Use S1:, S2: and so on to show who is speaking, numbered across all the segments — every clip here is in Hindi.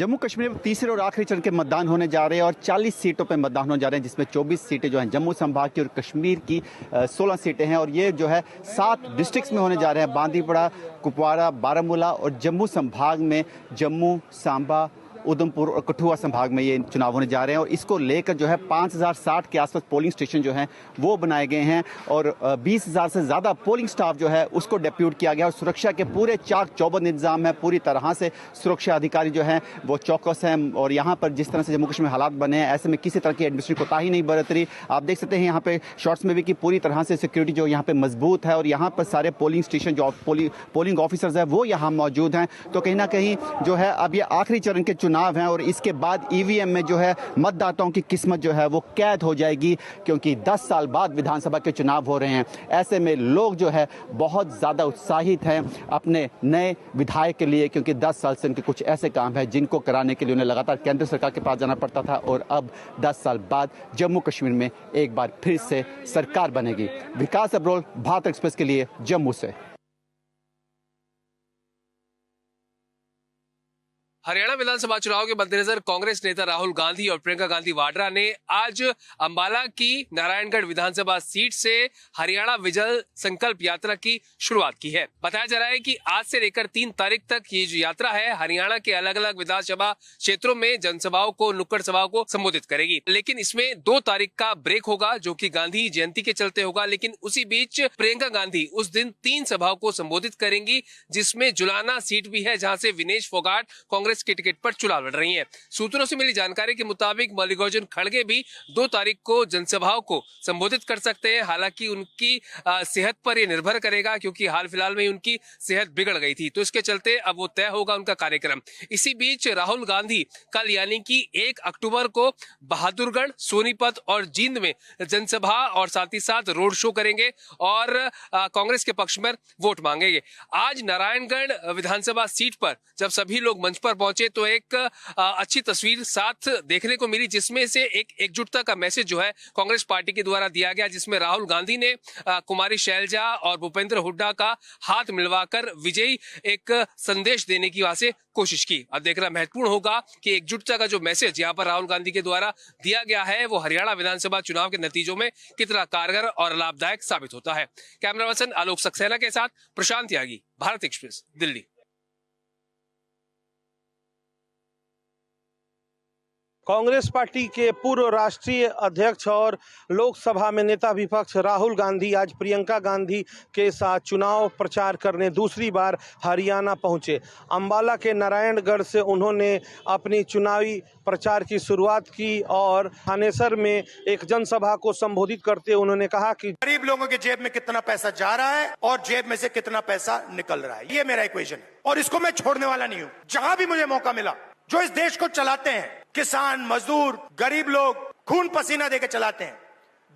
S1: जम्मू कश्मीर में तीसरे और आखिरी चरण के मतदान होने जा रहे हैं और 40 सीटों पर मतदान होने जा रहे हैं, जिसमें 24 सीटें जो हैं जम्मू संभाग की और कश्मीर की 16 सीटें हैं। और ये जो है 7 डिस्ट्रिक्ट्स में होने जा रहे हैं, बांदीपुरा, कुपवाड़ा, बारामूला और जम्मू संभाग में जम्मू, सांबा, उधमपुर और कठुआ संभाग में ये चुनाव होने जा रहे हैं। और इसको लेकर जो है 5060 के आसपास पोलिंग स्टेशन जो हैं वो बनाए गए हैं और 20,000 से ज़्यादा पोलिंग स्टाफ जो है उसको डेप्यूट किया गया। और सुरक्षा के पूरे चाक चौबंद इंतजाम है, पूरी तरह से सुरक्षा अधिकारी जो हैं वो चौकस हैं। और यहाँ पर जिस तरह से जम्मू कश्मीर में हालात बने हैं, ऐसे में किसी तरह की एडमिनिस्ट्रेटिव कोताही नहीं बरत रही। आप देख सकते हैं यहाँ पे शॉर्ट्स में भी कि पूरी तरह से सिक्योरिटी जो यहाँ पे मजबूत है और यहाँ पर सारे पोलिंग स्टेशन जो पोलिंग ऑफिसर्स हैं वो यहाँ मौजूद हैं। तो कहीं ना कहीं जो है अब ये आखिरी चरण के चुनाव हैं और इसके बाद ईवीएम में जो है मतदाताओं की किस्मत जो है वो कैद हो जाएगी, क्योंकि 10 साल बाद विधानसभा के चुनाव हो रहे हैं। ऐसे में लोग जो है बहुत ज़्यादा उत्साहित हैं अपने नए विधायक के लिए, क्योंकि 10 साल से उनके कुछ ऐसे काम हैं जिनको कराने के लिए उन्हें लगातार केंद्र सरकार के पास जाना पड़ता था और अब 10 साल बाद जम्मू कश्मीर में एक बार फिर से सरकार बनेगी। विकास अब्रोल, भारत एक्सप्रेस के लिए जम्मू से।
S2: हरियाणा विधानसभा चुनाव के मद्देनजर कांग्रेस नेता राहुल गांधी और प्रियंका गांधी वाड्रा ने आज अंबाला की नारायणगढ़ विधानसभा सीट से हरियाणा विजय संकल्प यात्रा की शुरुआत की है। बताया जा रहा है कि आज से लेकर 3 तारीख तक ये जो यात्रा है हरियाणा के अलग अलग विधानसभा क्षेत्रों में जनसभाओं को, नुक्कड़ सभाओं को संबोधित करेगी। लेकिन इसमें 2 तारीख का ब्रेक होगा जो कि गांधी जयंती के चलते होगा। लेकिन उसी बीच प्रियंका गांधी उस दिन 3 सभाओं को संबोधित करेंगी, जिसमें जुलाना सीट भी है जहां से विनेश फोगाट कांग्रेस की टिकट पर चुनाव लड़ रही हैं। सूत्रों से मिली जानकारी के मुताबिक मल्लिकार्जुन खड़गे भी 2 तारीख को जनसभाओं को संबोधित कर सकते हैं। हालांकि उनकी सेहत पर यह निर्भर करेगा, क्योंकि हाल फिलहाल में उनकी सेहत बिगड़ गई थी, तो इसके चलते अब वो तय होगा उनका कार्यक्रम। इसी बीच राहुल गांधी कल यानी कि 1 अक्टूबर को बहादुरगढ़, सोनीपत और जींद में जनसभा और साथ ही साथ रोड शो करेंगे और कांग्रेस के पक्ष में वोट मांगेंगे। आज नारायणगढ़ विधानसभा सीट पर जब सभी लोग मंच पर पहुंचे तो एक अच्छी तस्वीर साथ देखने को मिली, जिसमें से एक एकजुटता का मैसेज जो है कांग्रेस पार्टी के द्वारा दिया गया, जिसमें राहुल गांधी ने कुमारी शैलजा और भूपेंद्र हुड्डा का हाथ मिलवाकर विजयी एक संदेश देने की वहां से कोशिश की। अब देखना महत्वपूर्ण होगा कि एकजुटता का जो मैसेज यहाँ पर राहुल गांधी के द्वारा दिया गया है वो हरियाणा विधानसभा चुनाव के नतीजों में कितना कारगर और लाभदायक साबित होता है। कैमरा पर्सन आलोक सक्सेना के साथ प्रशांत त्यागी, भारत एक्सप्रेस, दिल्ली।
S3: कांग्रेस पार्टी के पूर्व राष्ट्रीय अध्यक्ष और लोकसभा में नेता विपक्ष राहुल गांधी आज प्रियंका गांधी के साथ चुनाव प्रचार करने दूसरी बार हरियाणा पहुंचे। अंबाला के नारायणगढ़ से उन्होंने अपनी चुनावी प्रचार की शुरुआत की और थानेसर में एक जनसभा को संबोधित करते उन्होंने कहा कि
S4: गरीब लोगों के जेब में कितना पैसा जा रहा है और जेब में से कितना पैसा निकल रहा है, ये मेरा इक्वेशन है और इसको मैं छोड़ने वाला नहीं हूं। जहां भी मुझे मौका मिला, जो इस देश को चलाते हैं, किसान, मजदूर, गरीब लोग खून पसीना देकर चलाते हैं,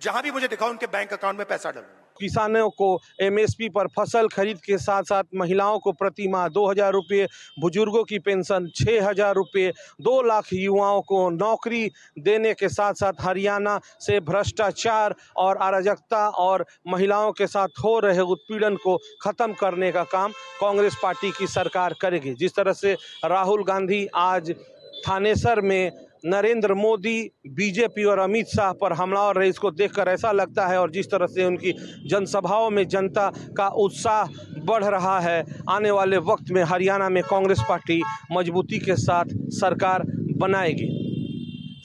S4: जहां भी मुझे दिखाओ उनके बैंक अकाउंट में पैसा डालूंगा।
S3: किसानों को एमएसपी पर फसल खरीद के साथ साथ महिलाओं को प्रति माह 2,000 रुपये, बुजुर्गों की पेंशन 6,000 रुपये, 2 लाख युवाओं को नौकरी देने के साथ साथ हरियाणा से भ्रष्टाचार और अराजकता और महिलाओं के साथ हो रहे उत्पीड़न को खत्म करने का काम कांग्रेस पार्टी की सरकार करेगी। जिस तरह से राहुल गांधी आज थानेसर में नरेंद्र मोदी, बीजेपी और अमित शाह पर हमलावर रहे, इसको देखकर ऐसा लगता है और जिस तरह से उनकी जनसभाओं में जनता का उत्साह बढ़ रहा है, आने वाले वक्त में हरियाणा में कांग्रेस पार्टी मजबूती के साथ सरकार बनाएगी।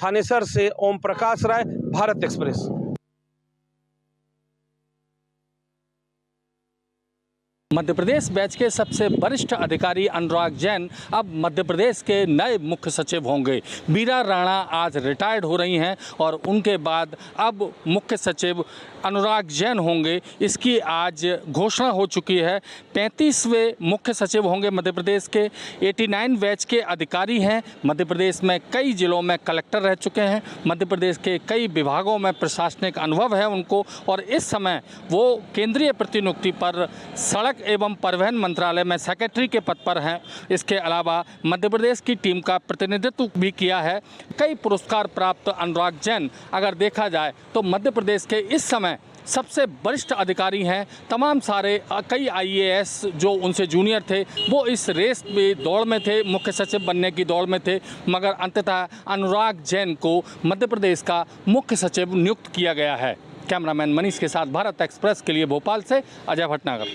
S3: थानेसर से ओम प्रकाश राय, भारत एक्सप्रेस।
S5: मध्य प्रदेश बैच के सबसे वरिष्ठ अधिकारी अनुराग जैन अब मध्य प्रदेश के नए मुख्य सचिव होंगे। बीरा राणा आज रिटायर्ड हो रही हैं और उनके बाद अब मुख्य सचिव अनुराग जैन होंगे, इसकी आज घोषणा हो चुकी है। 35वें मुख्य सचिव होंगे मध्य प्रदेश के। 89 बैच के अधिकारी हैं। मध्य प्रदेश में कई जिलों में कलेक्टर रह चुके हैं। मध्य प्रदेश के कई विभागों में प्रशासनिक अनुभव है उनको और इस समय वो केंद्रीय प्रतिनियुक्ति पर सड़क एवं परिवहन मंत्रालय में सेक्रेटरी के पद पर हैं। इसके अलावा मध्य प्रदेश की टीम का प्रतिनिधित्व भी किया है। कई पुरस्कार प्राप्त अनुराग जैन अगर देखा जाए तो मध्य प्रदेश के इस समय सबसे वरिष्ठ अधिकारी हैं। तमाम सारे कई IAS जो उनसे जूनियर थे वो इस रेस में दौड़ में थे, मुख्य सचिव बनने की दौड़ में थे, मगर अंततः अनुराग जैन को मध्य प्रदेश का मुख्य सचिव नियुक्त किया गया है। कैमरामैन मनीष के साथ भारत एक्सप्रेस के लिए भोपाल से अजय भटनागर।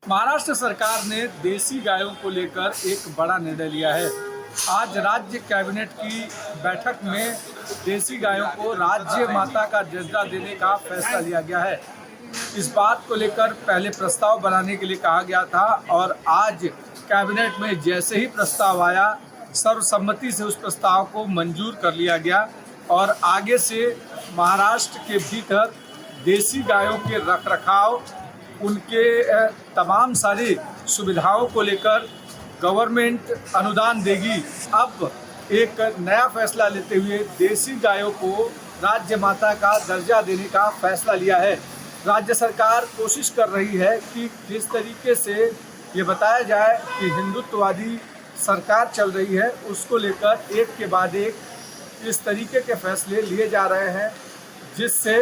S6: महाराष्ट्र सरकार ने देसी गायों को लेकर एक बड़ा निर्णय लिया है। आज राज्य कैबिनेट की बैठक में देसी गायों को राज्य माता का दर्जा देने का फैसला लिया गया है। इस बात को लेकर पहले प्रस्ताव बनाने के लिए कहा गया था और आज कैबिनेट में जैसे ही प्रस्ताव आया, सर्वसम्मति से उस प्रस्ताव को मंजूर कर लिया गया और आगे से महाराष्ट्र के भीतर देसी गायों के रखरखाव, उनके तमाम सारी सुविधाओं को लेकर गवर्नमेंट अनुदान देगी। अब एक नया फैसला लेते हुए देसी गायों को राज्य माता का दर्जा देने का फैसला लिया है। राज्य सरकार कोशिश कर रही है कि जिस तरीके से ये बताया जाए कि हिंदुत्ववादी सरकार चल रही है, उसको लेकर एक के बाद एक इस तरीके के फैसले लिए जा रहे हैं जिससे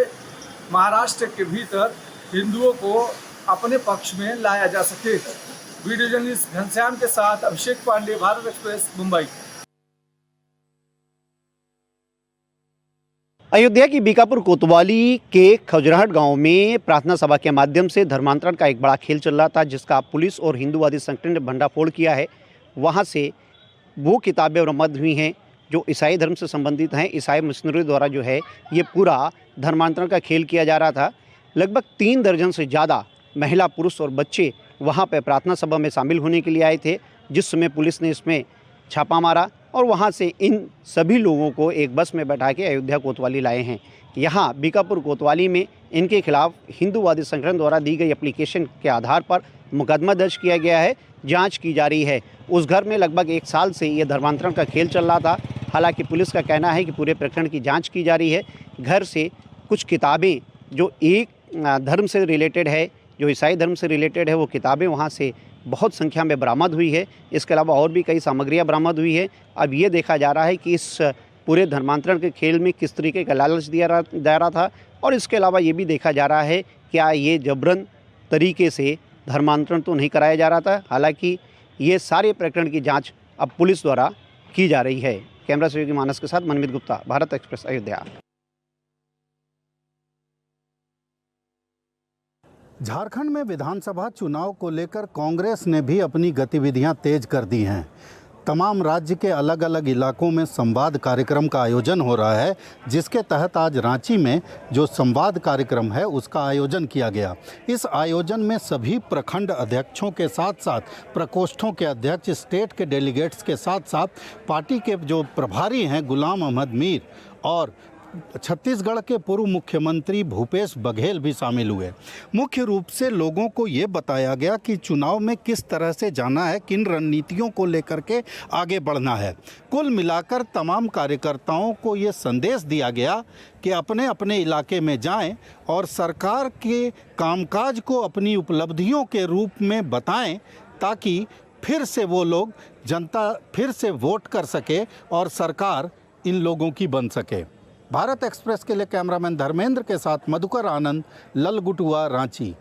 S6: महाराष्ट्र के भीतर हिंदुओं को अपने पक्ष में लाया जा सके। वीडियो जर्नलिस्ट घनश्याम के साथ अभिषेक पांडे, भारत एक्सप्रेस, मुंबई।
S1: अयोध्या की बीकापुर कोतवाली के खजुराहट गांव में प्रार्थना सभा के माध्यम से धर्मांतरण का एक बड़ा खेल चल रहा था, जिसका पुलिस और हिंदूवादी संगठन ने भंडाफोड़ किया है। वहां से वो किताबें बरामद हुई हैं जो ईसाई धर्म से संबंधित हैं। ईसाई मिशनरी द्वारा जो है ये पूरा धर्मांतरण का खेल किया जा रहा था। लगभग 3 दर्जन से ज़्यादा महिला, पुरुष और बच्चे वहाँ पर प्रार्थना सभा में शामिल होने के लिए आए थे, जिस समय पुलिस ने इसमें छापा मारा और वहाँ से इन सभी लोगों को एक बस में बैठा के अयोध्या कोतवाली लाए हैं। यहाँ बीकापुर कोतवाली में इनके खिलाफ हिंदूवादी संगठन द्वारा दी गई एप्लीकेशन के आधार पर मुकदमा दर्ज किया गया है, जांच की जा रही है। उस घर में लगभग 1 साल से ये धर्मांतरण का खेल चल रहा था। हालांकि पुलिस का कहना है कि पूरे प्रकरण की जाँच की जा रही है। घर से कुछ किताबें जो एक धर्म से रिलेटेड है, जो ईसाई धर्म से रिलेटेड है, वो किताबें वहाँ से बहुत संख्या में बरामद हुई है। इसके अलावा और भी कई सामग्रियाँ बरामद हुई है। अब ये देखा जा रहा है कि इस पूरे धर्मांतरण के खेल में किस तरीके का लालच दिया जा रहा था और इसके अलावा ये भी देखा जा रहा है क्या ये जबरन तरीके से धर्मांतरण तो नहीं कराया जा रहा था। हालांकि ये सारे प्रकरण की जाँच अब पुलिस द्वारा की जा रही है। कैमरा सहयोगी मानस के साथ मनमित गुप्ता, भारत एक्सप्रेस, अयोध्या।
S7: झारखंड में विधानसभा चुनाव को लेकर कांग्रेस ने भी अपनी गतिविधियां तेज कर दी हैं। तमाम राज्य के अलग अलग इलाकों में संवाद कार्यक्रम का आयोजन हो रहा है, जिसके तहत आज रांची में जो संवाद कार्यक्रम है उसका आयोजन किया गया। इस आयोजन में सभी प्रखंड अध्यक्षों के साथ साथ प्रकोष्ठों के अध्यक्ष, स्टेट के डेलीगेट्स के साथ साथ पार्टी के जो प्रभारी हैं गुलाम अहमद मीर और छत्तीसगढ़ के पूर्व मुख्यमंत्री भूपेश बघेल भी शामिल हुए। मुख्य रूप से लोगों को ये बताया गया कि चुनाव में किस तरह से जाना है, किन रणनीतियों को लेकर के आगे बढ़ना है। कुल मिलाकर तमाम कार्यकर्ताओं को ये संदेश दिया गया कि अपने अपने इलाके में जाएं और सरकार के कामकाज को अपनी उपलब्धियों के रूप में बताएं, ताकि फिर से वो लोग, जनता फिर से वोट कर सके और सरकार इन लोगों की बन सके। भारत एक्सप्रेस के लिए कैमरामैन धर्मेंद्र के साथ मधुकर आनंद, ललगुटुआ, रांची।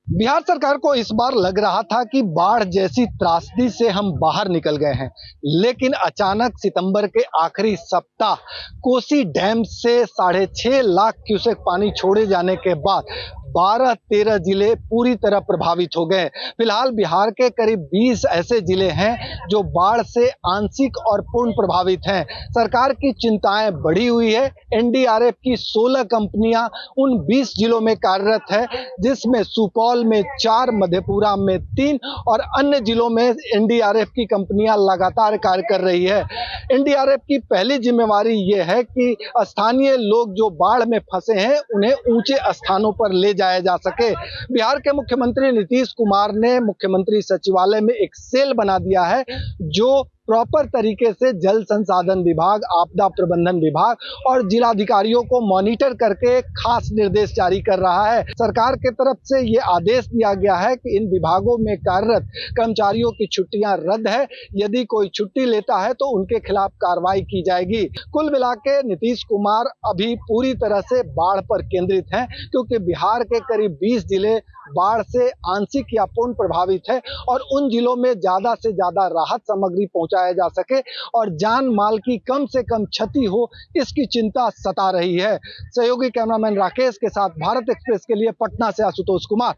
S8: बिहार सरकार को इस बार लग रहा था कि बाढ़ जैसी त्रासदी से हम बाहर निकल गए हैं, लेकिन अचानक सितंबर के आखिरी सप्ताह कोसी डैम से 6.5 लाख क्यूसेक पानी छोड़े जाने के बाद 12-13 जिले पूरी तरह प्रभावित हो गए। फिलहाल बिहार के करीब 20 ऐसे जिले हैं जो बाढ़ से आंशिक और पूर्ण प्रभावित हैं। सरकार की चिंताएं बढ़ी हुई है। एनडीआरएफ की 16 कंपनियां उन 20 जिलों में कार्यरत है, जिसमें सुपौल में 4, मधेपुरा में 3 और अन्य जिलों में एनडीआरएफ की कंपनियां लगातार कार्य कर रही है। एनडीआरएफ की पहली जिम्मेवारी ये है कि स्थानीय लोग जो बाढ़ में फंसे हैं उन्हें ऊंचे स्थानों पर ले जाया जा सके। बिहार के मुख्यमंत्री नीतीश कुमार ने मुख्यमंत्री सचिवालय में एक सेल बना दिया है जो प्रॉपर तरीके से जल संसाधन विभाग, आपदा प्रबंधन विभाग और जिलाधिकारियों को मॉनिटर करके खास निर्देश जारी कर रहा है। सरकार की तरफ से ये आदेश दिया गया है कि इन विभागों में कार्यरत कर्मचारियों की छुट्टियां रद्द है। यदि कोई छुट्टी लेता है तो उनके खिलाफ कार्रवाई की जाएगी। कुल मिला के नीतीश कुमार अभी पूरी तरह से बाढ़ पर केंद्रित हैं, क्योंकि बिहार के करीब 20 जिले बाढ़ से आंशिक या पूर्ण प्रभावित है और उन जिलों में ज्यादा से ज्यादा राहत सामग्री पहुंचाया जा सके और जान माल की कम से कम क्षति हो, इसकी चिंता सता रही है। सहयोगी कैमरामैन राकेश के साथ भारत एक्सप्रेस के लिए पटना से आशुतोष कुमार।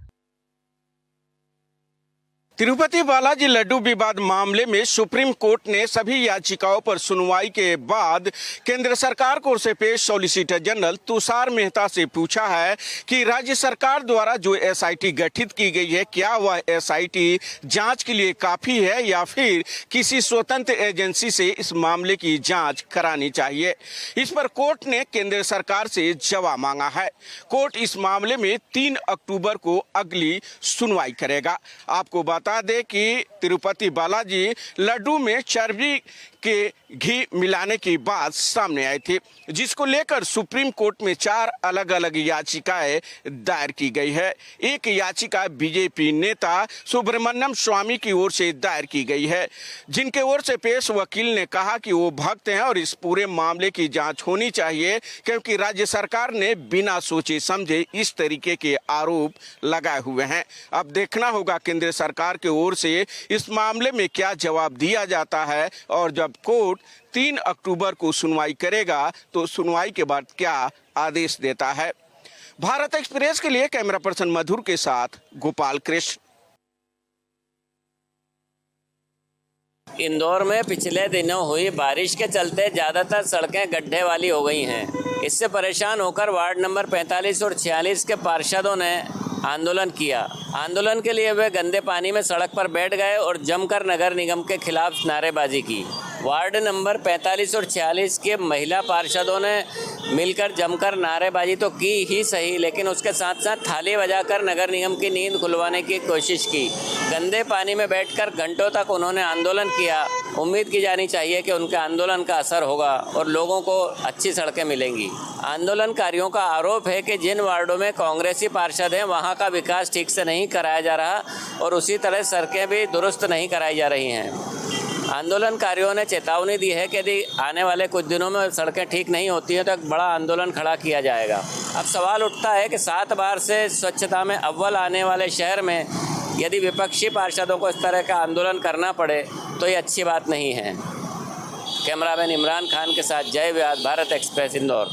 S9: तिरुपति बालाजी लड्डू विवाद मामले में सुप्रीम कोर्ट ने सभी याचिकाओं पर सुनवाई के बाद केंद्र सरकार को ओर से पेश सॉलिसिटर जनरल तुषार मेहता से पूछा है कि राज्य सरकार द्वारा जो एसआईटी गठित की गई है, क्या वह एसआईटी जांच के लिए काफी है या फिर किसी स्वतंत्र एजेंसी से इस मामले की जांच करानी चाहिए। इस पर कोर्ट ने केंद्र सरकार से जवाब मांगा है। कोर्ट इस मामले में 3 अक्टूबर को अगली सुनवाई करेगा। आपको बता दे कि तिरुपति बालाजी लड्डू में चर्बी के घी मिलाने की बात सामने आई थी, जिसको लेकर सुप्रीम कोर्ट में 4 अलग अलग याचिकाएं दायर की गई है। एक याचिका बीजेपी नेता सुब्रमण्यम स्वामी की ओर से दायर की गई है, जिनके ओर से पेश वकील ने कहा कि वो भक्त हैं और इस पूरे मामले की जांच होनी चाहिए, क्योंकि राज्य सरकार ने बिना सोचे समझे इस तरीके के आरोप लगाए हुए हैं। अब देखना होगा केंद्र सरकार की ओर से इस मामले में क्या जवाब दिया जाता है और जब कोर्ट 3 अक्टूबर को सुनवाई करेगा तो सुनवाई के बाद क्या आदेश देता है। भारत एक्सप्रेस के लिए कैमरा पर्सन मधुर के साथ गोपाल कृष्ण।
S10: इंदौर में पिछले दिनों हुई बारिश के चलते ज़्यादातर सड़कें गड्ढे वाली हो गई हैं। इससे परेशान होकर वार्ड नंबर 45 और 46 के पार्षदों ने आंदोलन किया। आंदोलन के लिए वे गंदे पानी में सड़क पर बैठ गए और जमकर नगर निगम के खिलाफ नारेबाजी की। वार्ड नंबर 45 और 46 के महिला पार्षदों ने मिलकर जमकर नारेबाजी तो की ही सही, लेकिन उसके साथ साथ थाली बजाकर नगर निगम की नींद खुलवाने की कोशिश की। गंदे पानी में बैठकर घंटों तक उन्होंने आंदोलन किया। उम्मीद की जानी चाहिए कि उनके आंदोलन का असर होगा और लोगों को अच्छी सड़कें मिलेंगी। आंदोलनकारियों का आरोप है कि जिन वार्डों में कांग्रेसी पार्षद हैं वहाँ का विकास ठीक से नहीं कराया जा रहा और उसी तरह सड़कें भी दुरुस्त नहीं कराई जा रही हैं। आंदोलनकारियों ने चेतावनी दी है कि यदि आने वाले कुछ दिनों में सड़कें ठीक नहीं होती हैं तो एक बड़ा आंदोलन खड़ा किया जाएगा। अब सवाल उठता है कि 7 बार से स्वच्छता में अव्वल आने वाले शहर में यदि विपक्षी पार्षदों को इस तरह का आंदोलन करना पड़े तो ये अच्छी बात नहीं है। कैमरामैन इमरान खान के साथ जय व्यास, भारत एक्सप्रेस, इंदौर।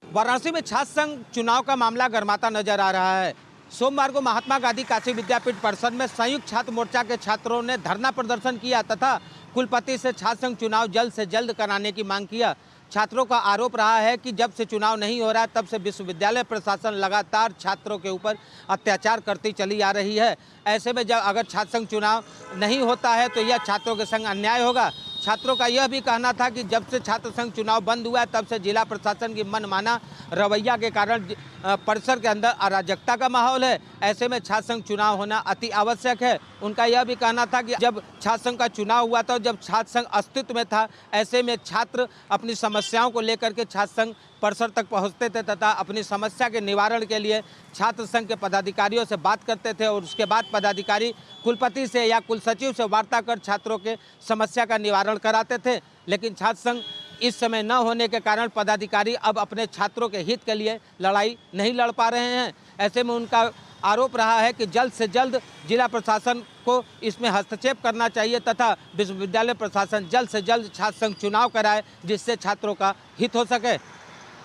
S11: वाराणसी में छात्र संघ चुनाव का मामला गरमाता नजर आ रहा है। सोमवार को महात्मा गांधी काशी विद्यापीठ परिसर में संयुक्त छात्र मोर्चा के छात्रों ने धरना प्रदर्शन किया तथा कुलपति से छात्र संघ चुनाव जल्द से जल्द कराने की मांग किया। छात्रों का आरोप रहा है कि जब से चुनाव नहीं हो रहा तब से विश्वविद्यालय प्रशासन लगातार छात्रों के ऊपर अत्याचार करती चली आ रही है। ऐसे में जब अगर छात्र संघ चुनाव नहीं होता है तो यह छात्रों के संग अन्याय होगा। छात्रों का यह भी कहना था कि जब से छात्र संघ चुनाव बंद हुआ है तब से जिला प्रशासन की मनमाना रवैया के कारण परिसर के अंदर अराजकता का माहौल है। ऐसे में छात्र संघ चुनाव होना अति आवश्यक है। उनका यह भी कहना था कि जब छात्र संघ का चुनाव हुआ था, जब छात्र संघ अस्तित्व में था, ऐसे में छात्र अपनी समस्याओं को लेकर के छात्र संघ परिसर तक पहुंचते थे तथा अपनी समस्या के निवारण के लिए छात्र संघ के पदाधिकारियों से बात करते थे और उसके बाद पदाधिकारी कुलपति से या कुलसचिव से वार्ता कर छात्रों के समस्या का निवारण कराते थे। लेकिन छात्र संघ इस समय न होने के कारण पदाधिकारी अब अपने छात्रों के हित के लिए लड़ाई नहीं लड़ पा रहे हैं। ऐसे में उनका आरोप रहा है कि जल्द से जल्द जिला प्रशासन को इसमें हस्तक्षेप करना चाहिए तथा विश्वविद्यालय प्रशासन जल्द से जल्द छात्र संघ चुनाव कराए, जिससे छात्रों का हित हो सके।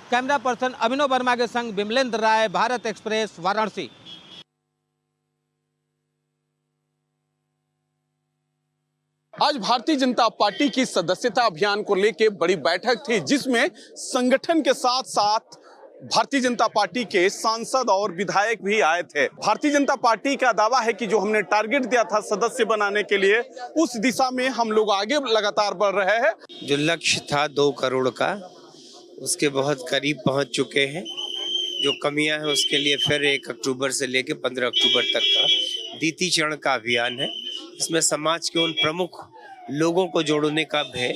S11: कैमरा पर्सन अभिनव वर्मा के संग विमलेंद्र राय, भारत एक्सप्रेस, वाराणसी।
S12: आज भारतीय जनता पार्टी की सदस्यता अभियान को लेकर बड़ी बैठक थी, जिसमें संगठन के साथ साथ भारतीय जनता पार्टी के सांसद और विधायक भी आए थे। भारतीय जनता पार्टी का दावा है कि जो हमने टारगेट दिया था सदस्य बनाने के लिए, उस दिशा में हम लोग आगे लगातार बढ़ रहे हैं।
S13: जो लक्ष्य था 2 करोड़ का, उसके बहुत करीब पहुंच चुके हैं। जो कमियां हैं उसके लिए फिर 1 अक्टूबर से लेकर 15 अक्टूबर तक का द्वितीय चरण का अभियान है। इसमें समाज के उन प्रमुख लोगों को जोड़ने का है,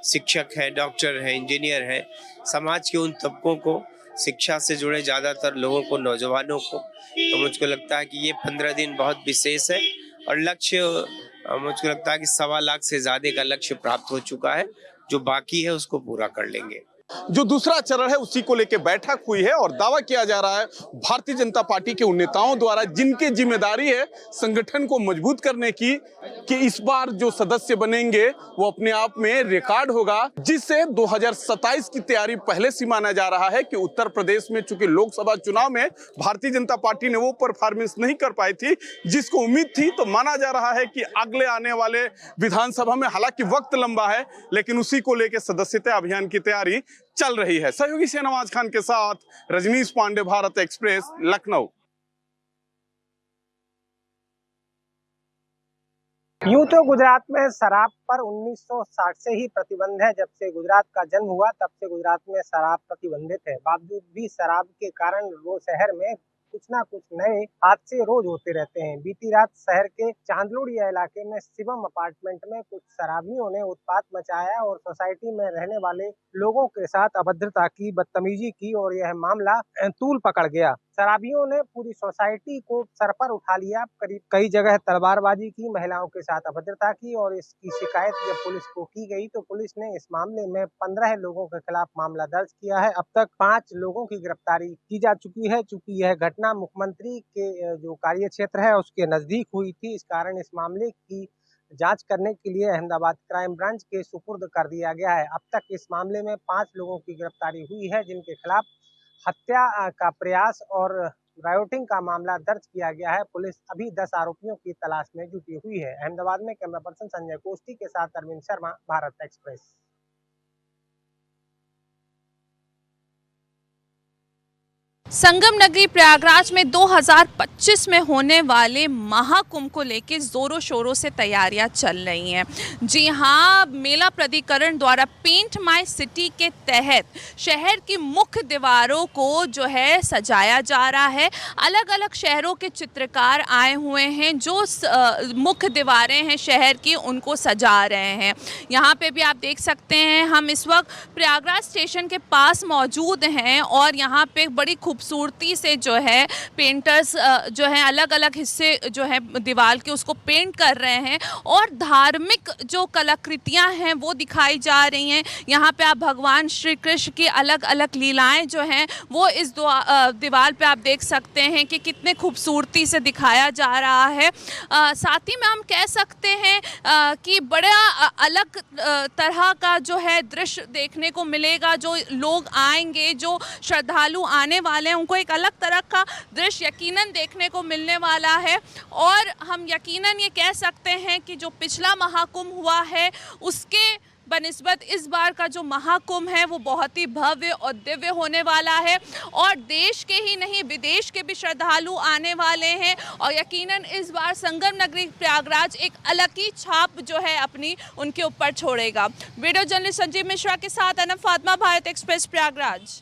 S13: शिक्षक है, डॉक्टर है, इंजीनियर है, समाज के उन तबकों को, शिक्षा से जुड़े ज़्यादातर लोगों को, नौजवानों को। तो मुझको लगता है कि ये 15 दिन बहुत विशेष है और लक्ष्य मुझको लगता है कि 1.25 लाख से ज़्यादा का लक्ष्य प्राप्त हो चुका है। जो बाकी है उसको पूरा कर लेंगे।
S12: जो दूसरा चरण है उसी को लेकर बैठक हुई है और दावा किया जा रहा है भारतीय जनता पार्टी के उन नेताओं द्वारा जिनकी जिम्मेदारी है संगठन को मजबूत करने की, कि इस बार जो सदस्य बनेंगे वो अपने आप में रिकॉर्ड होगा, जिससे 2027 की तैयारी पहले से माना जा रहा है कि उत्तर प्रदेश में चूंकि लोकसभा चुनाव में भारतीय जनता पार्टी ने वो परफॉर्मेंस नहीं कर पाई थी जिसको उम्मीद थी, तो माना जा रहा है कि अगले आने वाले विधानसभा में, हालांकि वक्त लंबा है, लेकिन उसी को लेकर सदस्यता अभियान की तैयारी चल रही है। सहयोगी शहनवाज खान के साथ रजनीश पांडे, भारत एक्सप्रेस, लखनऊ।
S14: यूं तो गुजरात में शराब पर 1960 से ही प्रतिबंध है। जब से गुजरात का जन्म हुआ तब से गुजरात में शराब प्रतिबंधित है। बावजूद भी शराब के कारण वो शहर में कुछ ना कुछ नए हादसे रोज होते रहते हैं। बीती रात शहर के चांदलोड़िया इलाके में शिवम अपार्टमेंट में कुछ शराबियों ने उत्पात मचाया और सोसाइटी में रहने वाले लोगों के साथ अभद्रता की, बदतमीजी की और यह मामला तूल पकड़ गया। शराबियों ने पूरी सोसाइटी को सर पर उठा लिया, करीब कई जगह तलवारबाजी की, महिलाओं के साथ अभद्रता की और इसकी शिकायत जब पुलिस को की गई तो पुलिस ने इस मामले में 15 लोगों के खिलाफ मामला दर्ज किया है। अब तक 5 लोगों की गिरफ्तारी की जा चुकी है। चूंकि यह घटना मुख्यमंत्री के जो कार्य क्षेत्र है उसके नजदीक हुई थी, इस कारण इस मामले की जांच करने के लिए अहमदाबाद क्राइम ब्रांच के सुपुर्द कर दिया गया है। अब तक इस मामले में 5 लोगों की गिरफ्तारी हुई है, जिनके खिलाफ हत्या का प्रयास और रायोटिंग का मामला दर्ज किया गया है। पुलिस अभी 10 आरोपियों की तलाश में जुटी हुई है। अहमदाबाद में कैमरा पर्सन संजय कोष्टी के साथ अरविंद शर्मा, भारत एक्सप्रेस।
S15: संगम नगरी प्रयागराज में 2025 में होने वाले महाकुंभ को लेकर जोरों शोरों से तैयारियां चल रही हैं। जी हाँ, मेला प्राधिकरण द्वारा पेंट माय सिटी के तहत शहर की मुख्य दीवारों को जो है सजाया जा रहा है। अलग अलग शहरों के चित्रकार आए हुए हैं जो मुख्य दीवारें हैं शहर की उनको सजा रहे हैं। यहाँ पे भी आप देख सकते हैं, हम इस वक्त प्रयागराज स्टेशन के पास मौजूद हैं और यहाँ पे बड़ी खूबसूरती से जो है पेंटर्स जो है अलग अलग हिस्से जो है दीवार के उसको पेंट कर रहे हैं और धार्मिक जो कलाकृतियां हैं वो दिखाई जा रही हैं। यहाँ पे आप भगवान श्री कृष्ण की अलग अलग लीलाएं जो हैं वो इस दीवार पे आप देख सकते हैं कि कितने खूबसूरती से दिखाया जा रहा है। साथ ही में हम कह सकते हैं कि बड़ा अलग तरह का जो है दृश्य देखने को मिलेगा। जो लोग आएंगे, जो श्रद्धालु आने वाले हैं, उनको एक अलग तरह का दृश्य यकीनन देखने को मिलने वाला है। और हम यकीनन ये कह सकते हैं कि जो पिछला महाकुंभ हुआ है उसके बनिस्बत इस बार का जो महाकुंभ है वो बहुत ही भव्य और दिव्य होने वाला है और देश के ही नहीं विदेश के भी श्रद्धालु आने वाले हैं और यकीनन इस बार संगम नगरी प्रयागराज एक अलग ही छाप जो है अपनी उनके ऊपर छोड़ेगा। वीडियो जर्नलिस्ट संजीव मिश्रा के साथ अनम फातिमा, भारत एक्सप्रेस, प्रयागराज।